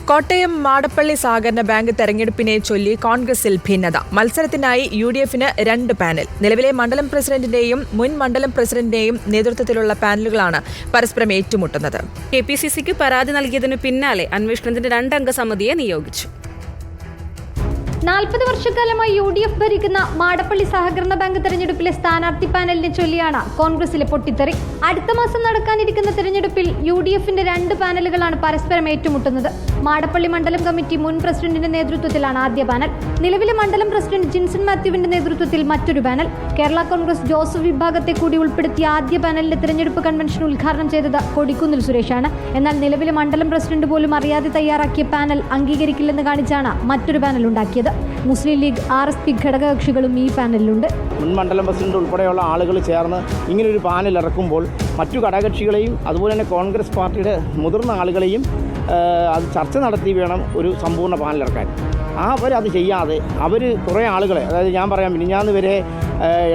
കോട്ടയം മാടപ്പള്ളി സഹകരണ ബാങ്ക് തെരഞ്ഞെടുപ്പിനെ ചൊല്ലി കോൺഗ്രസിൽ ഭിന്നത. മത്സരത്തിനായി യുഡിഎഫിന് 2 പാനൽ. നിലവിലെ മണ്ഡലം പ്രസിഡന്റിന്റെയും മുൻ മണ്ഡലം പ്രസിഡന്റിന്റെയും നേതൃത്വത്തിലുള്ള പാനലുകളാണ് പരസ്പരം ഏറ്റുമുട്ടുന്നത്. കെപിസിസിക്ക് പരാതി നൽകിയതിനു പിന്നാലെ അന്വേഷണത്തിന്റെ 2 അംഗ സമിതിയെ നിയോഗിച്ചു. 40 വർഷക്കാലമായി UDF ഭരിക്കുന്ന മാടപ്പള്ളി സഹകരണ ബാങ്ക് തെരഞ്ഞെടുപ്പിലെ സ്ഥാനാർത്ഥി പാനലിനെ ചൊല്ലിയാണ് കോൺഗ്രസിലെ പൊട്ടിത്തെറി. അടുത്ത മാസം നടക്കാനിരിക്കുന്ന തെരഞ്ഞെടുപ്പിൽ UDFന്റെ 2 പാനലുകളാണ് പരസ്പരം ഏറ്റുമുട്ടുന്നത്. മാടപ്പള്ളി മണ്ഡലം കമ്മിറ്റി മുൻ പ്രസിഡന്റിന്റെ നേതൃത്വത്തിലാണ് ആദ്യ പാനൽ. നിലവിലെ മണ്ഡലം പ്രസിഡന്റ് ജിൻസൺ മാത്യുവിന്റെ നേതൃത്വത്തിൽ മറ്റൊരു പാനൽ. കേരള കോൺഗ്രസ് ജോസഫ് വിഭാഗത്തെ കൂടി ഉൾപ്പെടുത്തിയ ആദ്യ പാനലിന്റെ തെരഞ്ഞെടുപ്പ് കൺവെൻഷൻ ഉദ്ഘാടനം ചെയ്തത് കൊടിക്കുന്നിൽ സുരേഷാണ്. എന്നാൽ നിലവിലെ മണ്ഡലം പ്രസിഡന്റ് പോലും അറിയാതെ തയ്യാറാക്കിയ പാനൽ അംഗീകരിക്കില്ലെന്ന് കാണിച്ചാണ് മറ്റൊരു പാനൽ ഉണ്ടാക്കിയത്. മുസ്ലിം ലീഗ് RSP ഘടകകക്ഷികളും ഈ പാനലിലുണ്ട്. മുൻ മണ്ഡലം പ്രസിഡന്റ് ഉൾപ്പെടെയുള്ള ആളുകൾ ചേർന്ന് ഇങ്ങനൊരു പാനൽ ഇറക്കുമ്പോൾ മറ്റു ഘടകകക്ഷികളെയും അതുപോലെ തന്നെ കോൺഗ്രസ് പാർട്ടിയുടെ മുതിർന്ന ആളുകളെയും അത് ചർച്ച നടത്തി വേണം ഒരു സമ്പൂർണ്ണ പാനൽ ഇറക്കാൻ. അവരത് ചെയ്യാതെ കുറേ ആളുകളെ, അതായത് ഞാൻ പറയാം, മിനിഞ്ഞാന്ന് വരെ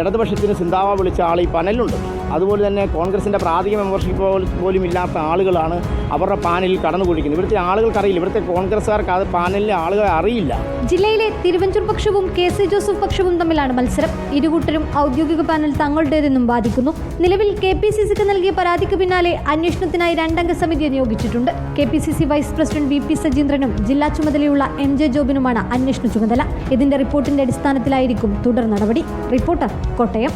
ഇടതുപക്ഷത്തിന് സിന്താവ വിളിച്ച ആൾ ഈ പാനലിലുണ്ട്. അതുപോലെ തന്നെ കോൺഗ്രസിൻ്റെ പ്രാഥമിക മെമ്പർഷിപ്പ് പോലും ഇല്ലാത്ത ആളുകളാണ് അവരുടെ പാനലിൽ കടന്നുകൂടിക്കുന്നത്. ഇവിടുത്തെ ആളുകൾക്കറിയില്ല, ഇവിടുത്തെ കോൺഗ്രസ്സുകാർക്ക് അത് പാനലിലെ ആളുകളെ അറിയില്ല. ജില്ലയിലെ തിരുവഞ്ചൂർ പക്ഷവും KC ജോസഫ് പക്ഷവും തമ്മിലാണ് മത്സരം. ഇരുകൂട്ടരും ഔദ്യോഗിക പാനൽ തങ്ങളുടേതെന്നും വാദിക്കുന്നു. നിലവിൽ KPCCക്ക് നൽകിയ പരാതിക്ക് പിന്നാലെ അന്വേഷണത്തിനായി 2 അംഗ സമിതിയെ നിയോഗിച്ചിട്ടുണ്ട്. KPCC വൈസ് പ്രസിഡന്റ് VP സജീന്ദ്രനും ജില്ലാ ചുമതലയുള്ള MJ ജോബിനുമാണ് അന്വേഷണ ചുമതല. ഇതിന്റെ റിപ്പോർട്ടിന്റെ അടിസ്ഥാനത്തിലായിരിക്കും തുടർ നടപടി. റിപ്പോർട്ടർ, കോട്ടയം.